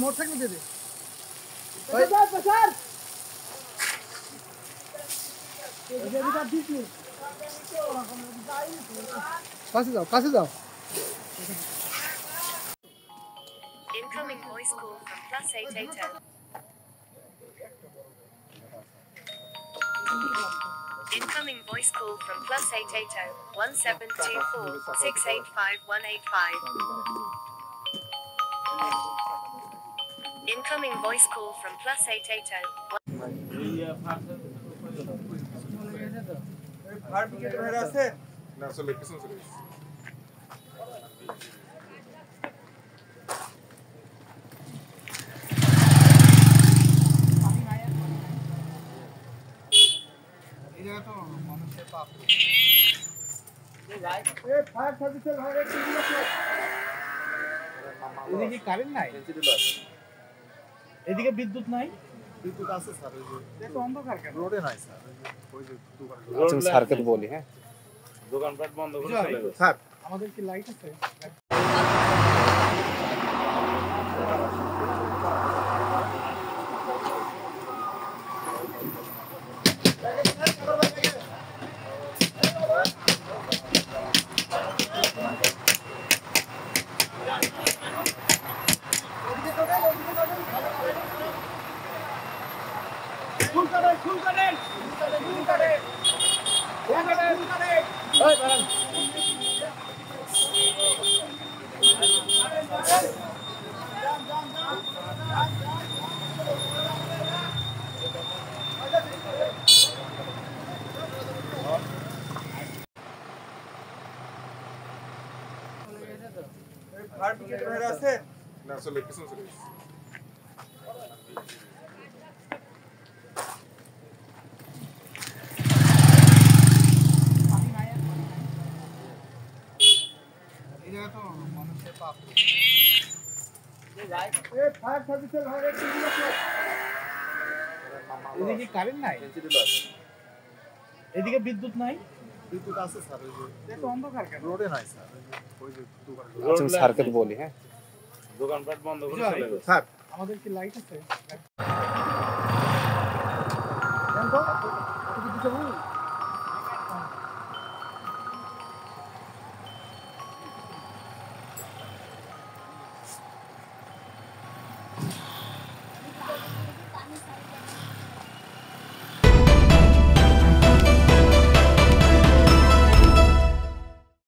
Motorcycle দিয়ে দে কাছে যাও Incoming voice call from +880. Incoming voice call from +880 1724 685 185. Incoming voice call from +880. Fire brigade ভাইরা আছে না চলে পিছন চলে গেছে এই জায়গা তো মানুষের পাপ এই ফায়ার সার্ভিসের ভাইরা এদিকে কারেন্ট নাই এদিকে বিদ্যুৎ নাই বিদ্যুৎ আছে স্যার ওই যে এত অন্ধকার কেন রোডে নাই স্যার ওই যে দোকান আচ্ছা সার্কিট বলি হ্যাঁ দোকানপাট বন্ধ করে চলে গেছে স্যার আমাদের কি লাইট আছে ফায়ার ব্রিগেড ভাইরা আছে না চলে পিছন চলে গেছে এই জায়গা তো মানুষের পাপ এই ফায়ার সার্ভিসের ভাইরা এদিকে কারেন্ট নাই এদিকে বিদ্যুৎ নাই বিদ্যুৎ আছে স্যার ওই যে এত অন্ধকার কেন রোডে নাই স্যার ওই যে দোকান আচ্ছা সার্কিট বলি হ্যাঁ দোকানপাট বন্ধ করে চলে গেছে স্যার আমাদের কি লাইট আছে